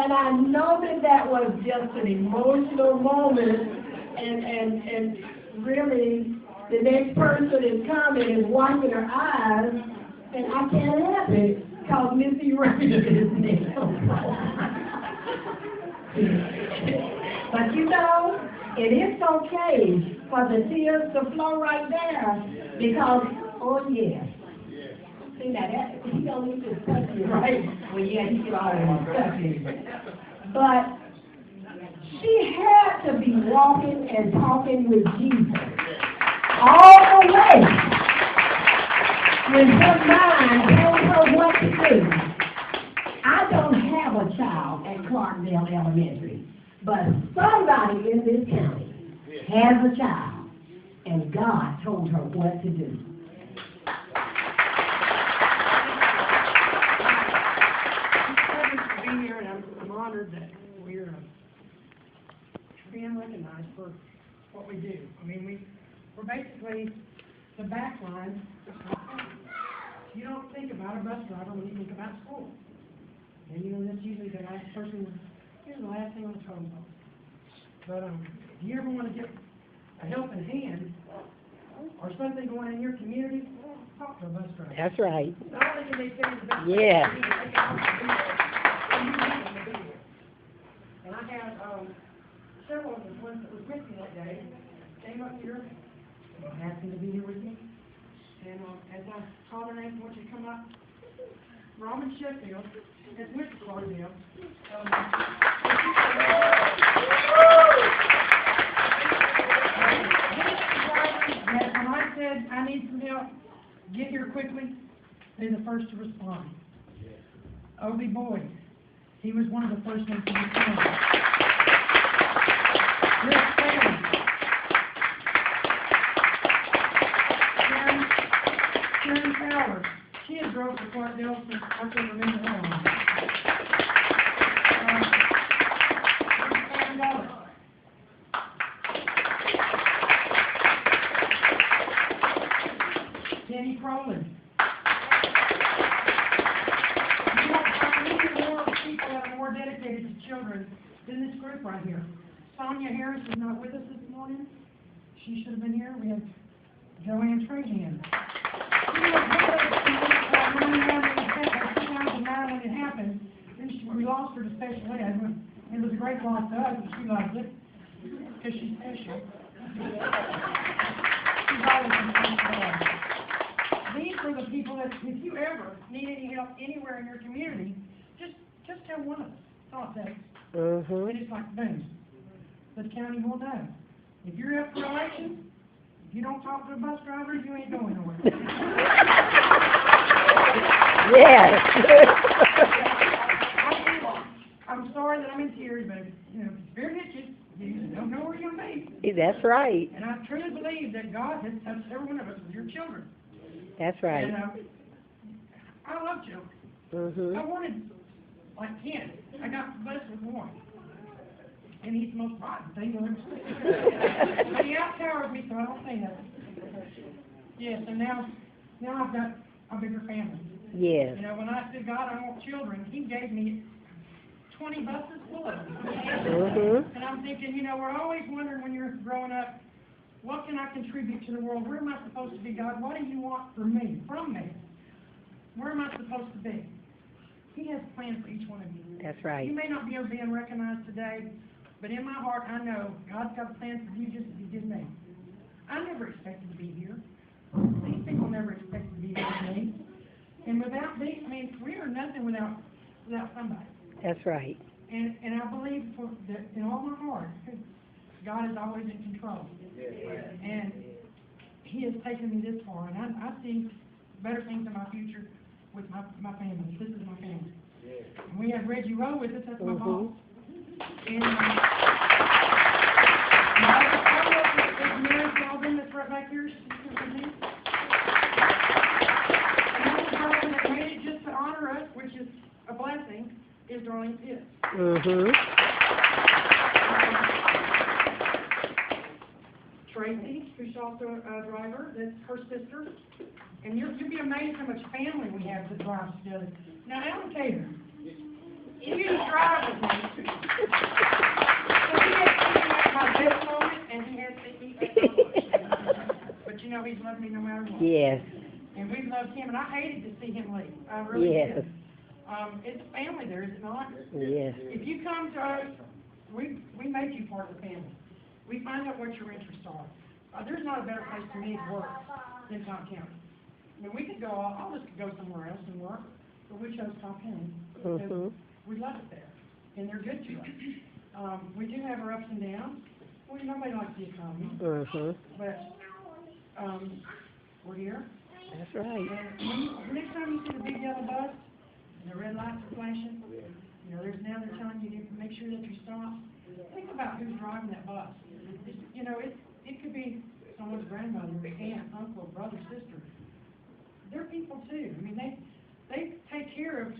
And I know that that was just an emotional moment, and really, the next person is coming and wiping her eyes, and I can't help it, because Miss Eraina is next. But you know, it is okay for the tears to flow right there, because, oh yes. See, now that, he don't need to touch you, right? Well, yeah, he can always touch you. But she had to be walking and talking with Jesus all the way when her mind told her what to do. I don't have a child at Clarkdale Elementary, but somebody in this county has a child, and God told her what to do. Here, and I'm honored that we're being recognized for what we do. I mean, we're basically the back line. You don't think about a bus driver when you think about school. And you know, that's usually the last person, here's the last thing on the phone call. But if you ever want to get a helping hand or something going in your community, talk to a bus driver. That's right. Not only can they tell you the best Yeah. And I have several of the ones that was with me that day came up here and happened to be here with me. And as I called her name, I want you to come up. Robin Sheffield has went to Clarkdale. When I said I need some help, get here quickly, they're the first to respond. Obie Boyd, he was one of the first ones to respond. Rick Taylor. Karen Fowler. She had drove to Clarkdale since I can remember how long. And Danny Crowley. More dedicated to children than this group right here. Sonia Harris is not with us this morning. She should have been here. We have Joanne Trahan. She was with us in 2009 when it happened. Then we lost her to special ed. It was a great loss to us, but she liked it because she's special. She's always been special ed. These are the people that, if you ever need any help anywhere in your community, just tell one of us. Thought that. And it's like, boom. The county will know. If you're up for election, if you don't talk to the bus drivers, you ain't going nowhere. Yes. I'm sorry that I'm in tears, but you know, spirit hits you. You don't know where you'll be. That's right. And I truly believe that God has touched every one of us with your children. That's right. And I love children. I wanted like 10. I got blessed with one. And he's the most rotten thing you'll ever see. But he outtowered me, so I don't say that. Yes, and now I've got a bigger family. Yes. You know, when I said, God, I want children, he gave me 20 buses full of them. And I'm thinking, you know, we're always wondering when you're growing up, what can I contribute to the world? Where am I supposed to be, God? What do you want from me? Where am I supposed to be? He has a plan for each one of you. That's right. You may not be being recognized today, but in my heart, I know God's got a plan for you just as he did me. I never expected to be here. These people never expected to be here with me. And without these, I mean, we are nothing without somebody. That's right. And I believe that in all my heart, because God is always in control. And he has taken me this far, and I see better things in my future with my family. This is my family. And we have Reggie Rowe with us. That's my boss. And Mary Calvin, that's right back here. Another person that made it just to honor us, which is a blessing, is Darlene Pitts. Tracy, who's also a driver, that's her sister. And you'll be amazed how much family we have that drives together. Now, Alan Cater, He used to drive with me. So he has seen me at my best moment, and he has seen me at my worst. But you know, he's loved me no matter what. Yes. And we've loved him, and I hated to see him leave. I really Yes. did. It's family there, is it not? Yes. If you come to us, we make you part of the family. We find out what your interests are. There's not a better place for me to work than Cobb County. I mean, we could go, all of us could go somewhere else and work, but we chose Cobb County because we love it there, and they're good to us. We do have our ups and downs. Well, nobody likes the economy, but we're here. That's right. And next time you see the big yellow bus and the red lights are flashing, you know, they're telling you to make sure that you stop. Think about who's driving that bus. You know, it could be someone's grandmother, aunt, uncle, brother, sister. They're people too. I mean, they take care of,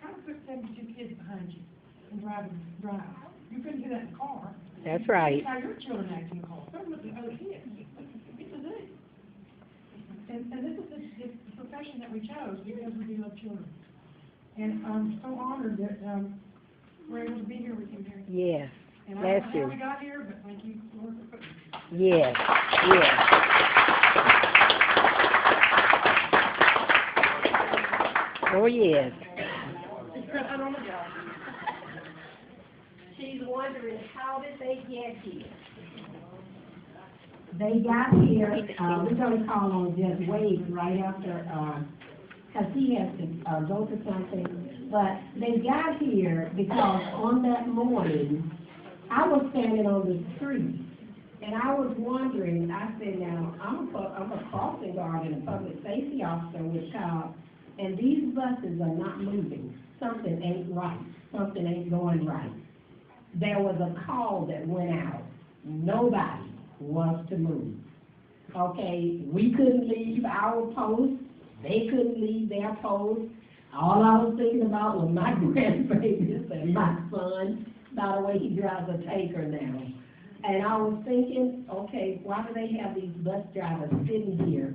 trying to put 72 kids behind you and drive. You couldn't do that in a car. That's right. How your children act in the car. Put them with the other kids. It's a zoo. And this is the profession that we chose because we do love children. And I'm so honored that we're able to be here with you here. Yes. And I Bless don't know you. how we got here, but thank you, Lord, for putting us here. Yes. Yes. Oh, yes. She's wondering, how did they get here? They got here, we're gonna call on Judge Wade right after, cause he has to, go to something. But they got here because on that morning, I was standing on the street, and I was wondering, I said, now, I'm a crossing guard and a public safety officer with Cobb, and these buses are not moving. Something ain't right. Something ain't going right. There was a call that went out. Nobody wants to move. Okay, we couldn't leave our post. They couldn't leave their post. All I was thinking about was my grandbabies and my son. By the way, he drives a tanker now. And I was thinking, okay, why do they have these bus drivers sitting here?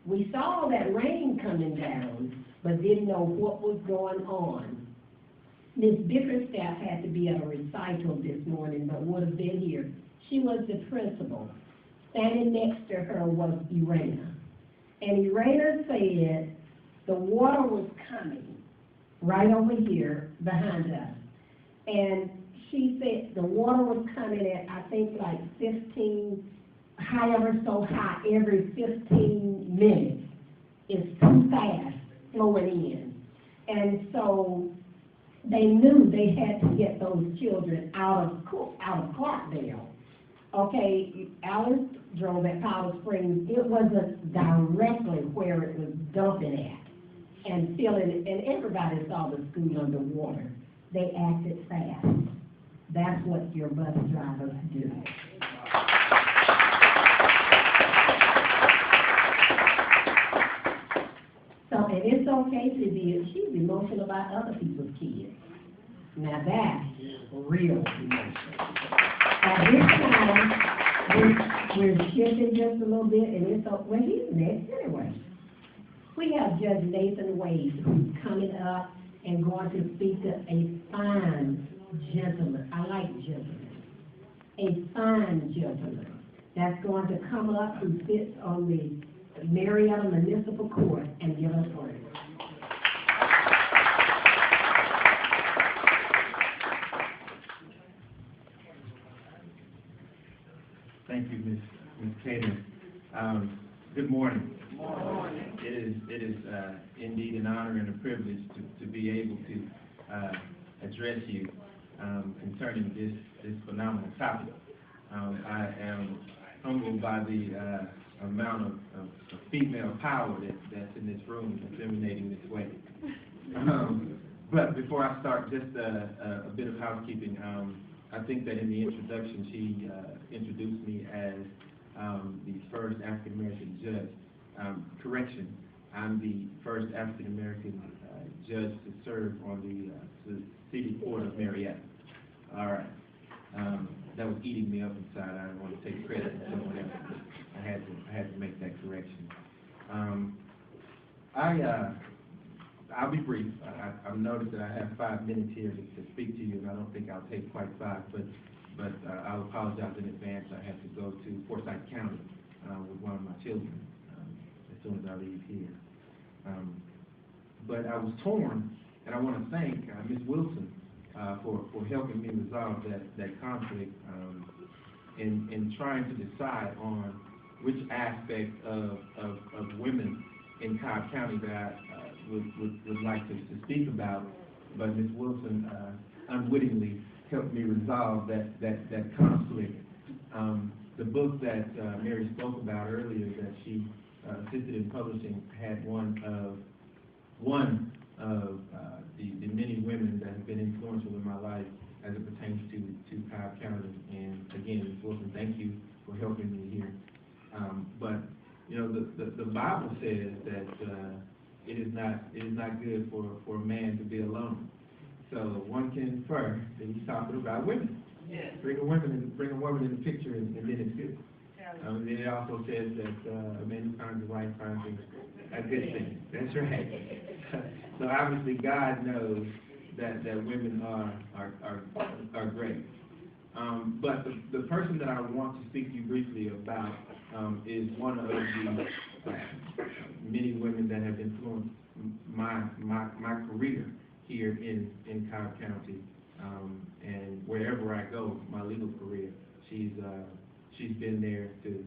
We saw that rain coming down, but didn't know what was going on. Ms. Bickerstaff had to be at a recital this morning, but would have been here. She was the principal. Standing next to her was Eraina. And Eraina said the water was coming right over here behind us. And she said the water was coming at, I think, like 15, however so high, every 15 minutes. It's too fast flowing in. And so they knew they had to get those children out of Clarkdale. Okay, Alice drove at Powder Springs. It wasn't directly where it was dumping at and filling, and everybody saw the school underwater. They acted fast. That's what your bus drivers do. So, and it's okay to be, she's emotional about other people's kids. Now that's real emotional. At this time, we're shifting just a little bit, and it's, well, he's next anyway. We have Judge Nathan Wade, who's coming up and going to speak to a fine gentleman. I like gentlemen. A fine gentleman that's going to come up who sits on the Marietta Municipal Court and give us words. Thank you, Ms. Kaden. Good morning. Good morning. It is indeed an honor and a privilege to be able to address you concerning this phenomenal topic. I am humbled by the amount of female power that's in this room, that's emanating this way. But before I start, just a bit of housekeeping. I think that in the introduction, she introduced me as the first African-American judge. Correction, I'm the first African-American judge to serve on the City Court of Marietta. All right. That was eating me up inside. I didn't want to take credit for someone else. I had to make that correction. I'll be brief. I've noticed that I have 5 minutes here to speak to you, and I don't think I'll take quite 5, but I'll apologize in advance. I have to go to Forsyth County with one of my children as soon as I leave here. But I was torn, and I want to thank Ms. Wilson for helping me resolve that conflict in trying to decide on which aspect of women in Cobb County that I would like to speak about. But Ms. Wilson unwittingly helped me resolve that conflict. The book that Mary spoke about earlier that she assisted in publishing had one of the many women that have been influential in my life as it pertains to Cobb County. And again, Ms. Wilson, thank you for helping me here. But you know, the Bible says that it is not good for a man to be alone. So one can infer that he's talking about women. Yes. Bring a woman in the picture, and then it's good. Then it also says that a man who finds a wife finds a good thing. That's right. So obviously God knows that women are great. But the person that I want to speak to you briefly about is one of the many women that have influenced my career here in Cobb County, and wherever I go, my legal career. She's been there to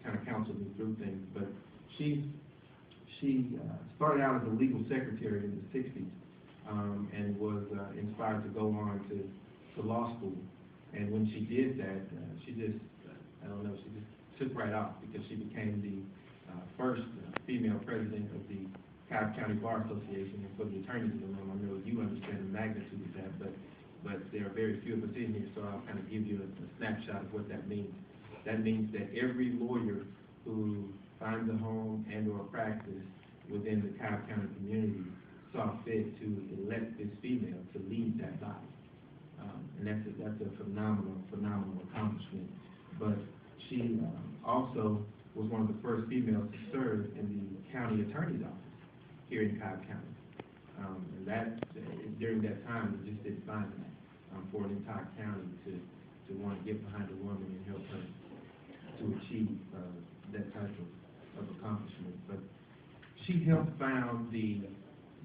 kind of counsel me through things. But she started out as a legal secretary in the 60s, and was inspired to go on to law school. And when she did that, she just took right off, because she became the first female president of the Cobb County Bar Association. And for the attorneys in the room, I know you understand the magnitude of that, but there are very few of us in here, so I'll kind of give you a snapshot of what that means. That means that every lawyer who finds a home and or practice within the Cobb County community saw fit to elect this female to lead that body. And that's a phenomenal accomplishment. But she also was one of the first females to serve in the county attorney's office here in Cobb County. And that, during that time, we just didn't find that for an entire county to want to get behind a woman and help her to achieve that type of accomplishment. But she helped found the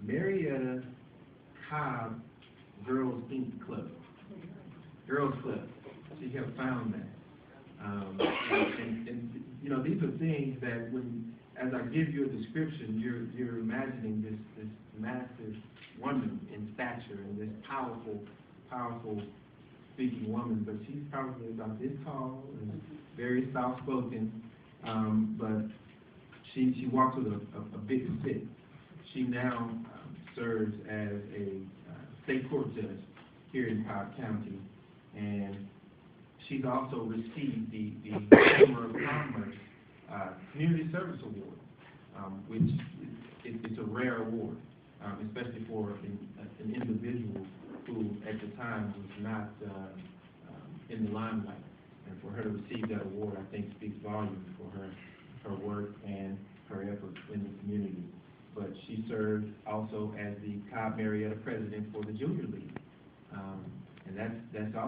Marietta Cobb Girls Inc. Club. Girls Club. She helped found that. And you know, these are things that as I give you a description, you're imagining this massive woman in stature and this powerful speaking woman, but she's probably about this tall and very soft-spoken, but she walks with a big stick. She now serves as a state court judge here in Cobb County, and she's also received the Chamber of Commerce Community Service Award, which it's a rare award, especially for an individual who at the time was not in the limelight. And for her to receive that award, I think, speaks volumes for her work and her efforts in the community. But she served also as the Cobb Marietta president for the Junior League, and that's also